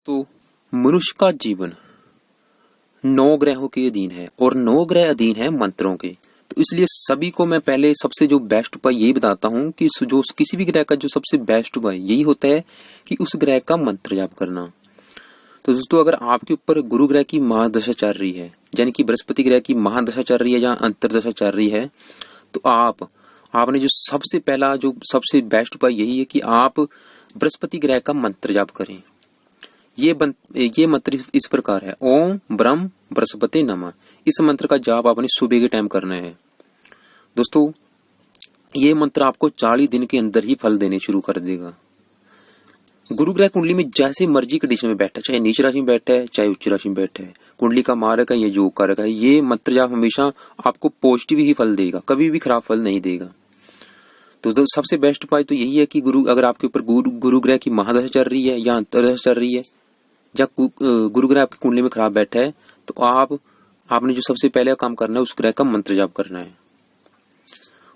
तो मनुष्य का जीवन 9 ग्रहों के अधीन है और 9 ग्रह अधीन है मंत्रों के। तो इसलिए सभी को मैं पहले सबसे जो बेस्ट उपाय यही बताता हूँ कि जो किसी भी ग्रह का जो सबसे बेस्ट उपाय यही होता है कि उस ग्रह का मंत्र जाप करना। तो दोस्तों, अगर आपके ऊपर गुरु ग्रह की महादशा चल रही है, यानी कि बृहस्पति ग्रह की महादशा चल रही है या अंतरदशा चल रही है, तो आपने जो सबसे पहला जो सबसे बेस्ट उपाय यही है कि आप बृहस्पति ग्रह का मंत्र जाप करें। ये मंत्र इस प्रकार है, ओम ब्रह्म बृहस्पति नमः। इस मंत्र का जाप आपने सुबह के टाइम करना है। दोस्तों, ये मंत्र आपको 40 दिन के अंदर ही फल देने शुरू कर देगा। गुरु ग्रह कुंडली में जैसे मर्जी कंडीशन में बैठा है, चाहे नीच राशि में बैठा है चाहे उच्च राशि में बैठा है, कुंडली का मारक है या योग कारक है, ये मंत्र जाप हमेशा आपको पॉजिटिव ही फल देगा, कभी भी खराब फल नहीं देगा। तो सबसे बेस्ट उपाय तो यही है कि अगर आपके ऊपर गुरु ग्रह की महादशा चल रही है या अंतरदशा चल रही है या गुरु ग्रह आपकी कुंडली में खराब बैठा है, तो आपने जो सबसे पहले काम करना है उस ग्रह का मंत्र जाप करना है।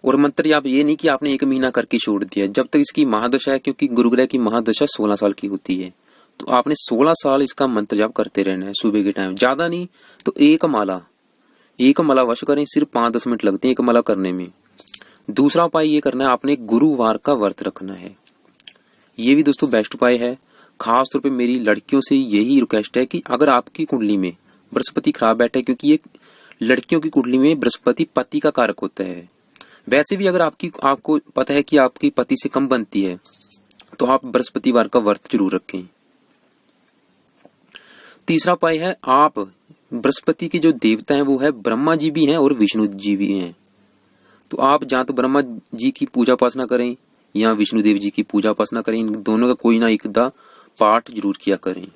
और मंत्र जाप ये नहीं कि आपने 1 महीना करके छोड़ दिया, जब तक इसकी महादशा है, क्योंकि गुरु ग्रह की महादशा 16 साल की होती है, तो आपने 16 साल इसका मंत्र जाप करते रहना है सुबह के टाइम। ज्यादा नहीं तो एक माला वश करें, सिर्फ 5-10 मिनट लगते हैं एक माला करने में। दूसरा उपाय ये करना है, आपने गुरुवार का व्रत रखना है। ये भी दोस्तों बेस्ट उपाय है। खास तौर पे मेरी लड़कियों से यही रिक्वेस्ट है कि अगर आपकी कुंडली में बृहस्पति खराब बैठा है, क्योंकि ये लड़कियों की कुंडली में बृहस्पति पति का कारक होता है। वैसे भी अगर आपको पता है कि आपकी पति से कम बनती है, तो आप बृहस्पतिवार का व्रत जरूर रखें। तीसरा उपाय है, आप बृहस्पति के जो देवता हैं वो है ब्रह्मा जी भी हैं और विष्णु जी भी हैं। तो आप जहाँ तो ब्रह्मा जी की पूजा उपासना करें या विष्णुदेव जी की पूजा उपासना करें, इन दोनों का कोई ना एक पाठ जरूर किया करें।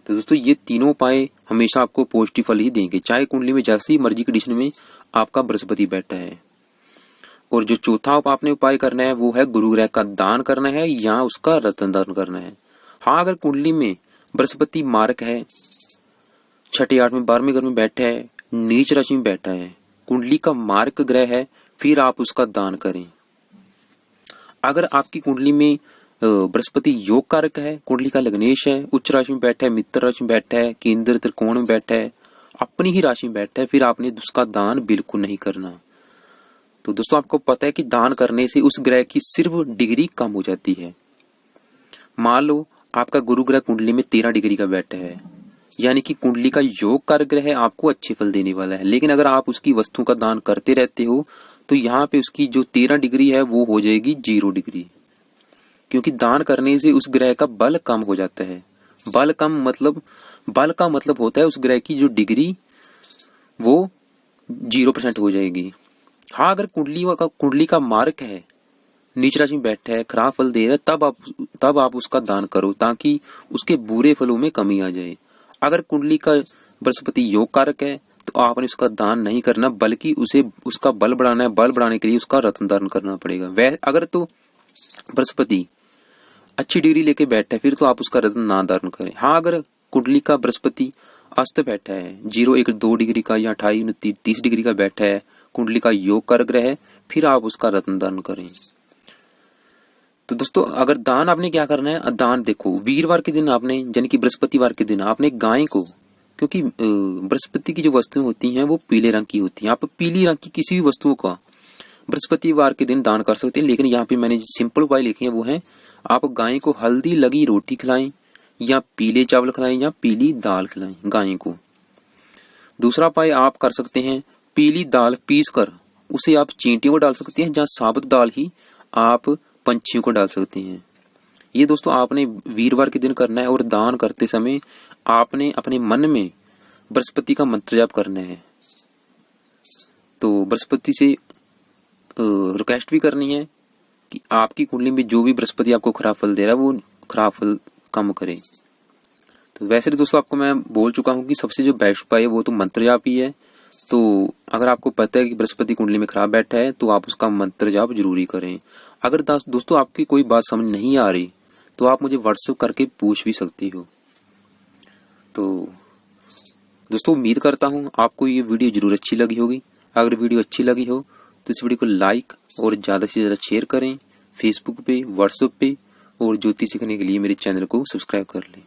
तो दोस्तों, ये तीनों उपाय हमेशा आपको पॉजिटिव फल ही देंगे, चाहे कुंडली में जैसी मर्जी कंडीशन में आपका बृहस्पति बैठा है। और जो चौथा आपने उपाय करना है वो है गुरु ग्रह का दान करना है या उसका रत्न दान करना है। हाँ, अगर कुंडली में बृहस्पति मारक है, 6, 8, 12वें घर में बैठा है, नीच राशि में बैठा है, कुंडली का मारक ग्रह है, फिर आप उसका दान करें। अगर आपकी कुंडली में बृहस्पति योग कारक है, कुंडली का लग्नेश है, उच्च राशि में बैठा है, मित्र राशि में बैठा है, केंद्र त्रिकोण में बैठा है, अपनी ही राशि में बैठा है, फिर आपने उसका दान बिल्कुल नहीं करना। तो दोस्तों, आपको पता है कि दान करने से उस ग्रह की सिर्फ डिग्री कम हो जाती है। मान लो आपका गुरु ग्रह कुंडली में 13 डिग्री का बैठा है, यानी कि कुंडली का योग कारक ग्रह आपको अच्छे फल देने वाला है। लेकिन अगर आप उसकी वस्तु का दान करते रहते हो तो यहाँ पे उसकी जो 13 डिग्री है वो हो जाएगी 0 डिग्री, क्योंकि दान करने से उस ग्रह का बल कम हो जाता है। बल का मतलब होता है उस ग्रह की जो डिग्री वो 0% हो जाएगी। हाँ, अगर कुंडली का मार्क है, नीच राशि में बैठा है, खराब फल दे रहा है, तब आप उसका दान करो ताकि उसके बुरे फलों में कमी आ जाए। अगर कुंडली का बृहस्पति योग कारक है तो आपने उसका दान नहीं करना, बल्कि उसका बल बढ़ाना है। बल बढ़ाने के लिए उसका रत्न दान करना पड़ेगा। अगर तो बृहस्पति अच्छी डिग्री लेके बैठा है फिर तो आप उसका रत्न ना दान करें। हाँ, अगर कुंडली का बृहस्पति अस्त बैठा है, 0, 1, 2 डिग्री का या 28, 29, 30 डिग्री का बैठा है, कुंडली का योग कारक ग्रह है, फिर आप उसका रत्न दान करें। तो दोस्तों, अगर दान आपने क्या करना है, दान देखो वीरवार के दिन आपने, यानी कि बृहस्पतिवार के दिन आपने गाय को, क्योंकि बृहस्पति की जो वस्तुएं होती हैं वो पीले रंग की होती हैं, आप पीली रंग की किसी भी वस्तुओं का बृहस्पतिवार के दिन दान कर सकते हैं। लेकिन यहाँ पे मैंने सिंपल उपाय लिखे हैं वो है, आप गाय को हल्दी लगी रोटी खिलाएं या पीले चावल खिलाएं या पीली दाल खिलाएं गाय को। दूसरा उपाय आप कर सकते हैं, पीली दाल पीस कर उसे आप चींटियों को डाल सकते हैं, जहाँ साबुत दाल ही आप पंछियों को डाल सकते हैं। ये दोस्तों आपने वीरवार के दिन करना है। और दान करते समय आपने अपने मन में बृहस्पति का मंत्र जाप करना है। तो बृहस्पति से रिक्वेस्ट भी करनी है कि आपकी कुंडली में जो भी बृहस्पति आपको खराब फल दे रहा है वो खराब फल कम करे। तो वैसे दोस्तों, आपको मैं बोल चुका हूँ कि सबसे जो बेस्ट उपाय है वो तो मंत्र जाप ही है। तो अगर आपको पता है कि बृहस्पति कुंडली में खराब बैठा है तो आप उसका मंत्र जाप जरूरी करें। अगर दोस्तों आपकी कोई बात समझ नहीं आ रही तो आप मुझे व्हाट्सएप करके पूछ भी सकती हो। तो दोस्तों, उम्मीद करता हूँ आपको ये वीडियो जरूर अच्छी लगी होगी। अगर वीडियो अच्छी लगी हो तो इस वीडियो को लाइक और ज़्यादा से ज़्यादा शेयर करें फेसबुक पे, व्हाट्सएप पे, और ज्योतिष सीखने के लिए मेरे चैनल को सब्सक्राइब कर लें।